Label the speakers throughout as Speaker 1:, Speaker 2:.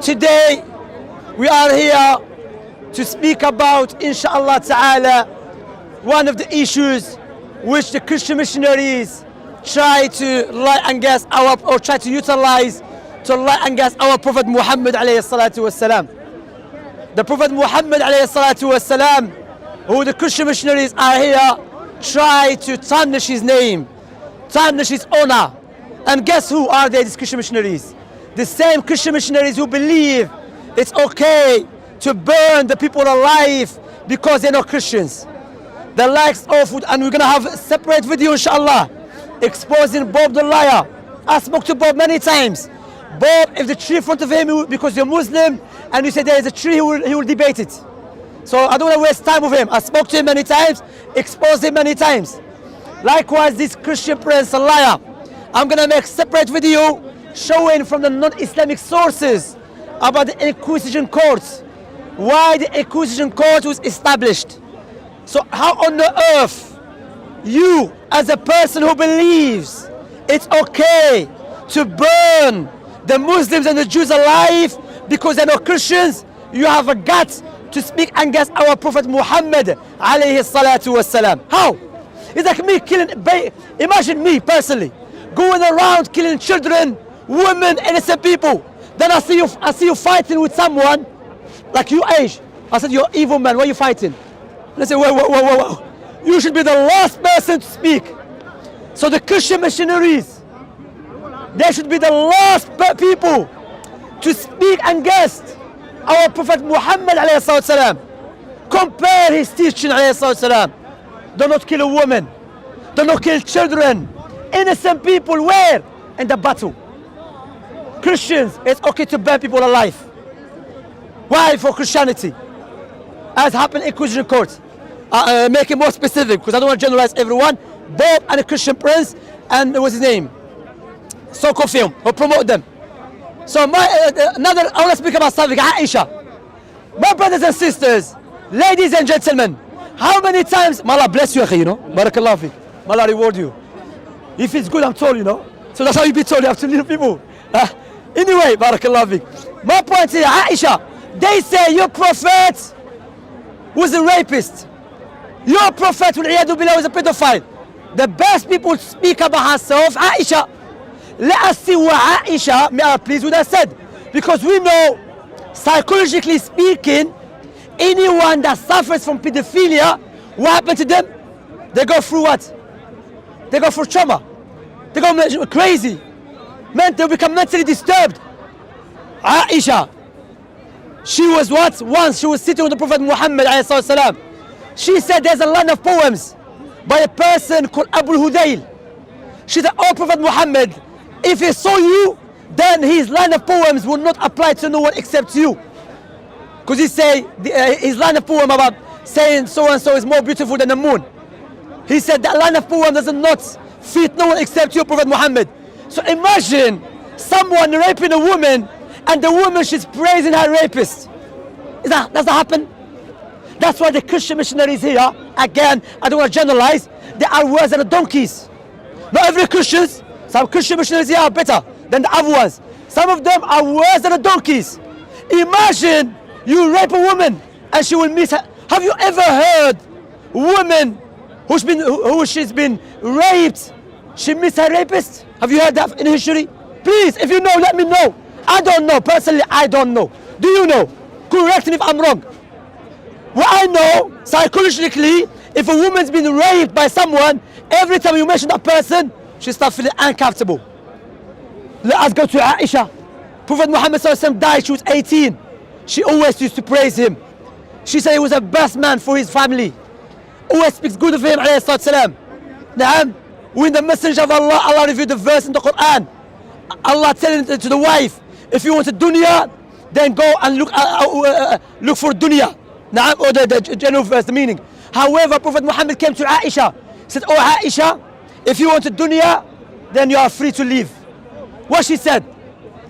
Speaker 1: Today, we are here to speak about, inshallah ta'ala, one of the issues which the Christian missionaries try to lie against or try to utilize to lie against our Prophet Muhammad alayhi salatu wasalam. The Prophet Muhammad alayhi salatu wasalam, who the Christian missionaries are here, try to tarnish his name, tarnish his honor. And guess who are they, these Christian missionaries? The same Christian missionaries who believe it's okay to burn the people alive because they're not Christians. The likes of, and we're going to have a separate video inshallah, exposing Bob the liar. I spoke to Bob many times. Bob, if the tree in front of him, because you're Muslim, and you say there is a tree, he will debate it. So I don't want to waste time with him. I spoke to him many times, exposed him many times. Likewise, this Christian prince, a liar. I'm going to make a separate video showing from the non-Islamic sources about the Inquisition courts, why the Inquisition court was established. So how on the earth you, as a person who believes it's okay to burn the Muslims and the Jews alive because they're not Christians, you have a gut to speak against our Prophet Muhammad alayhi salatu wasalam? How? It's like me killing, imagine me personally, going around killing children, women, innocent people. Then I see you fighting with someone like you, Aisha. I said, you're evil man, why are you fighting? And I said, whoa. You should be the last person to speak. So the Christian missionaries, they should be the last people to speak against our Prophet Muhammad alayhi salam. Compare his teaching alayhi salam. Do not kill a woman. Do not kill children. Innocent people, where? In the battle. Christians, it's okay to burn people alive. Why for Christianity? As happened in Inquisition court. Make it more specific because I don't want to generalize everyone. Bob and a Christian prince, and what's his name? So-called film, who promote them. So I want to speak about something, Aisha. My brothers and sisters, ladies and gentlemen, how many times, may Allah bless you, you know, barakallah fiqh, may Allah reward you. If it's good, I'm told, you know. So that's how you be told, you have to lead people. Anyway, barakallah fiqh. My point is, Aisha, they say your prophet was a rapist. Your prophet, wal-iyadu billah, was a pedophile. The best people to speak about herself, Aisha. Let us see what Aisha, may Allah please, would have said. Because we know, psychologically speaking, anyone that suffers from pedophilia, what happened to them? They go through what? They go through trauma. They go crazy. They become mentally disturbed. Aisha, she was what? Once she was sitting with the Prophet Muhammad ﷺ. She said there's a line of poems by a person called Abu Hudayl. She said, oh Prophet Muhammad, if he saw you, then his line of poems will not apply to no one except you. Because he say, his line of poem about saying so and so is more beautiful than the moon. He said that line of poem does not fit no one except you, Prophet Muhammad. So imagine someone raping a woman and the woman, she's praising her rapist. Does that happen? That's why the Christian missionaries here, again, I don't want to generalize, they are worse than the donkeys. Not every Christians, some Christian missionaries here are better than the other ones. Some of them are worse than the donkeys. Imagine you rape a woman and she will miss her. Have you ever heard a woman she's been raped, she missed her rapist? Have you heard that in history? Please, if you know, let me know. I don't know, personally I don't know. Do you know? Correct me if I'm wrong. What I know, psychologically, if a woman's been raped by someone, every time you mention that person, she starts feeling uncomfortable. Let us go to Aisha. Prophet Muhammad died, she was 18. She always used to praise him. She said he was the best man for his family. Always speaks good of him, alayhi salatu wasalam. When the messenger of Allah, Allah revealed the verse in the Quran. Allah telling to the wife, if you want a dunya, then go and look for dunya. Or the general verse, the meaning. However, Prophet Muhammad came to Aisha, said, oh Aisha, if you want a dunya, then you are free to leave. What she said?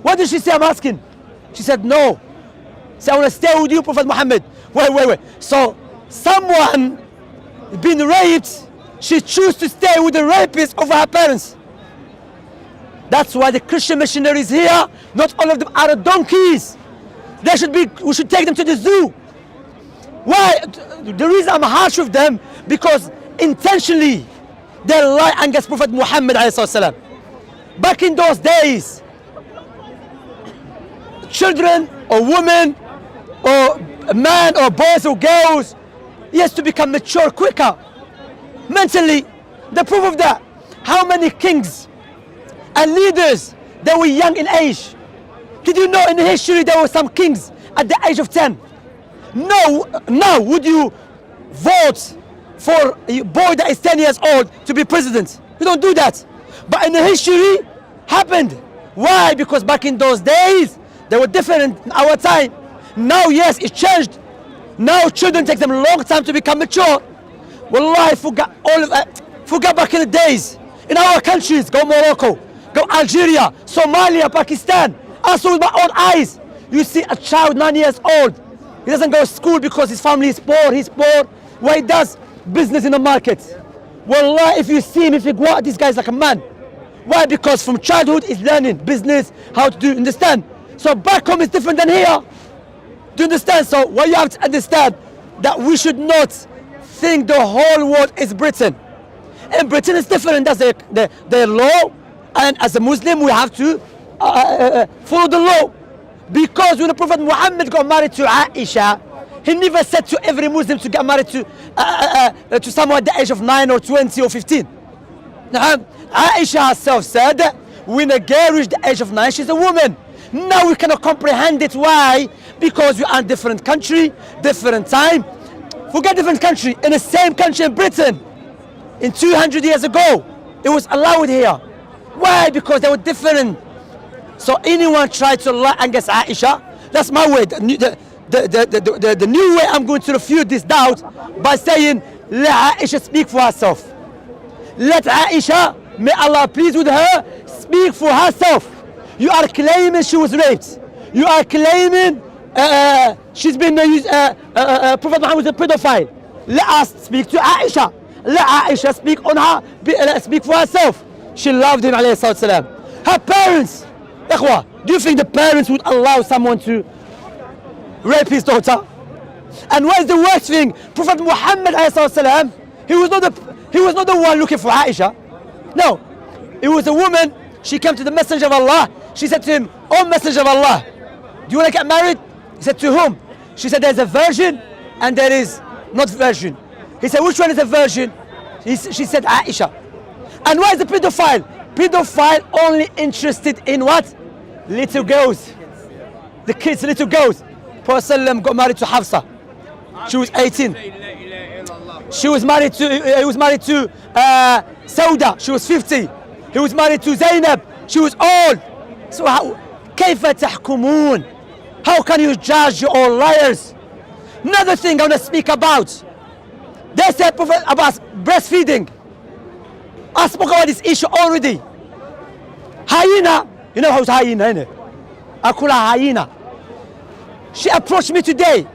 Speaker 1: What did she say? I'm asking. She said, no. So I want to stay with you, Prophet Muhammad. Wait. So someone been raped, she chose to stay with the rapist over her parents. That's why the Christian missionaries here, not all of them are donkeys. We should take them to the zoo. Why? The reason I'm harsh with them, because intentionally they lie against Prophet Muhammad ﷺ. Back in those days, children or women or man or boys or girls, he has to become mature quicker mentally. The proof of that, how many kings and leaders that were young in age? Did you know in history there were some kings at the age of 10? No, now would you vote for a boy that is 10 years old to be president? You don't do that. But in the history happened. Why? Because back in those days they were different in our time. Now yes, it changed. Now children take them a long time to become mature. Wallahi, forget all of that. Forget back in the days. In our countries, go Morocco, go Algeria, Somalia, Pakistan. I saw with my own eyes. You see a child 9 years old. He doesn't go to school because his family is poor. He's poor. Why he does business in the market? Wallahi, if you see him, if you go out, this guy is like a man. Why? Because from childhood he's learning business, how to do, understand? So back home is different than here. Do you understand? So what you have to understand, that we should not think the whole world is Britain. In Britain it's different. That's their law, and as a Muslim we have to follow the law. Because when the Prophet Muhammad got married to Aisha, he never said to every Muslim to get married to someone at the age of 9 or 20 or 15. Aisha herself said when a girl reaches the age of 9, she's a woman. Now we cannot comprehend it. Why? Because we are in a different country, different time. Forget different country. In the same country in Britain, in 200 years ago, it was allowed here. Why? Because they were different. So anyone try to lie against Aisha, that's my way. The new way I'm going to refute this doubt by saying, let Aisha speak for herself. Let Aisha, may Allah please with her, speak for herself. You are claiming she was raped. You are claiming she's been Prophet Muhammad was a pedophile. Let us speak to Aisha. Let Aisha speak on her, speak for herself. She loved him, alayhi salatu salam. Her parents, ikhwa, do you think the parents would allow someone to rape his daughter? And what is the worst thing? Prophet Muhammad alayhi salatu salam, he was not the one looking for Aisha. No, it was a woman. She came to the Messenger of Allah. She said to him, "Oh Messenger of Allah, do you want to get married?" He said, "To whom?" She said, "There's a virgin and there is not virgin." He said, "Which one is a virgin?" She said, "Aisha." And why is the pedophile? Pedophile only interested in what? Little girls. The kids, little girls. Prophet ﷺ got married to Hafsa. She was 18. He was married to Sauda. She was 50. He was married to Zainab. She was old. So كيف تحكمون? How can you judge? You're all liars. Another thing I want to speak about. They said about breastfeeding. I spoke about this issue already. Hyena, you know who's hyena, innit? I call her hyena. She approached me today.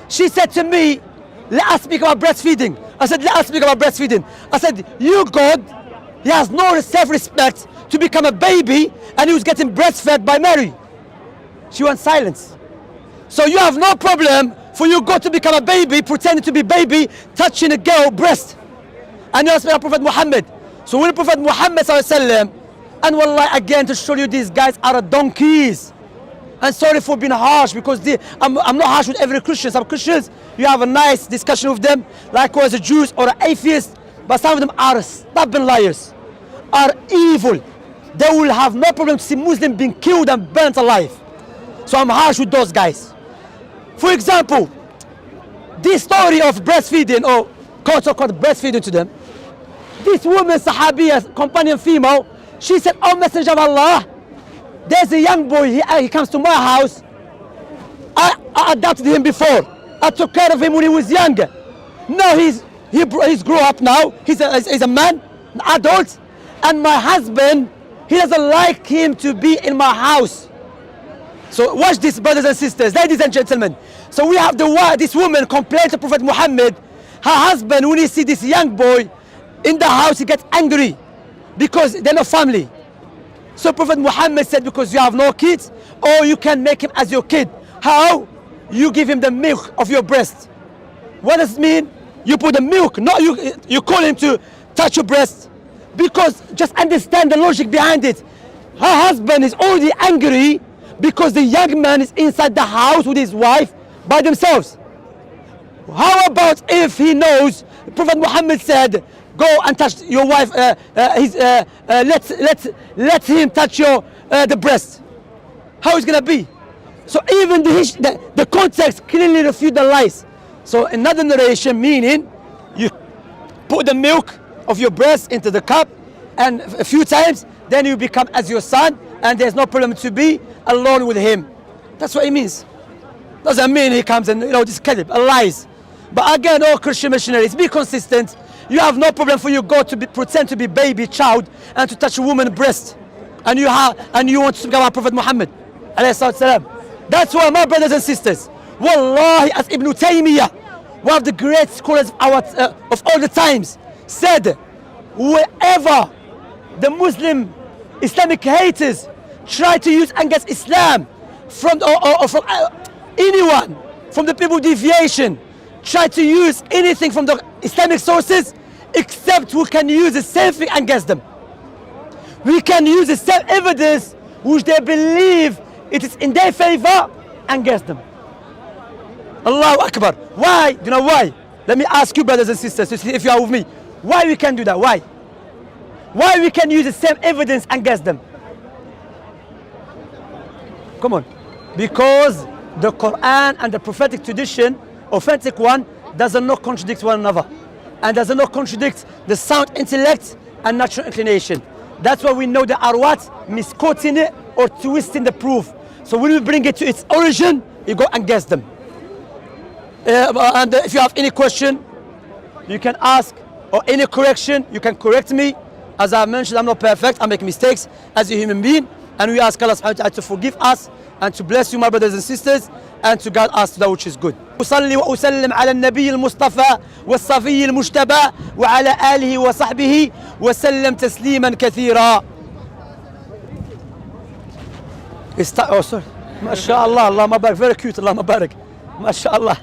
Speaker 1: She said to me, let us speak about breastfeeding. I said, let us speak about breastfeeding. I said, you God, he has no self-respect to become a baby and he was getting breastfed by Mary. She went silence. So you have no problem for you God to become a baby, pretending to be baby, touching a girl breast. And you ask me about Prophet Muhammad. So when Prophet Muhammad sallallahu, and wallahi again to show you these guys are donkeys. And sorry for being harsh because I'm not harsh with every Christian. Some Christians, you have a nice discussion with them, likewise a Jews or an atheist, but some of them are stubborn liars, are evil. They will have no problem to see Muslims being killed and burnt alive. So I'm harsh with those guys. For example, this story of breastfeeding or quote-unquote breastfeeding to them, this woman, Sahabiya, companion female, she said, "Oh Messenger of Allah, there's a young boy, he comes to my house. I adopted him before. I took care of him when he was younger. Now he's grown up now. He's a man, an adult. And my husband, he doesn't like him to be in my house." So watch this, brothers and sisters, ladies and gentlemen. So we have this woman complained to Prophet Muhammad. Her husband, when he see this young boy in the house, he gets angry because they're not family. So Prophet Muhammad said, because you have no kids, or you can make him as your kid. How? You give him the milk of your breast. What does it mean? You put the milk, not you call him to touch your breast. Because just understand the logic behind it. Her husband is already angry because the young man is inside the house with his wife by themselves. How about if he knows Prophet Muhammad said, go and touch your wife, let him touch your the breast. How is it gonna be? So even the context clearly refutes the lies. So another narration meaning you put the milk of your breast into the cup and a few times, then you become as your son and there's no problem to be alone with him. That's what it means. Doesn't mean he comes and this kadhib, lies. But again, all Christian missionaries, be consistent. You have no problem for you go to pretend to be baby child and to touch a woman's breast, and you want to become Prophet Muhammad alayhi salam. That's why, my brothers and sisters, wallahi, as Ibn Taymiyyah, one of the great scholars of all the times, said, wherever the Muslim Islamic haters try to use against Islam from anyone, from the people deviation, try to use anything from the Islamic sources, except we can use the same thing against them. We can use the same evidence which they believe it is in their favor against them. Allahu Akbar. Why? Do you know why? Let me ask you, brothers and sisters, to see if you are with me. Why we can do that? Why? Why we can use the same evidence against them? Come on. Because the Quran and the prophetic tradition, authentic one, does not contradict one another, and does not contradict the sound intellect and natural inclination. That's why we know they are what? Misquoting it or twisting the proof. So when we bring it to its origin, you go against them. And if you have any question, you can ask, or any correction, you can correct me. As I mentioned, I'm not perfect, I make mistakes as a human being, and we ask Allah subhanahu wa ta'ala to forgive us and to bless you, my brothers and sisters, and to guide us to that which is good. أصلي وأسلم على النبي المصطفى والصفي المجتبى وعلى آله وصحبه وسلم تسليما كثيرا. ما شاء الله، اللهم بارك. Very cute، اللهم بارك. ما شاء الله.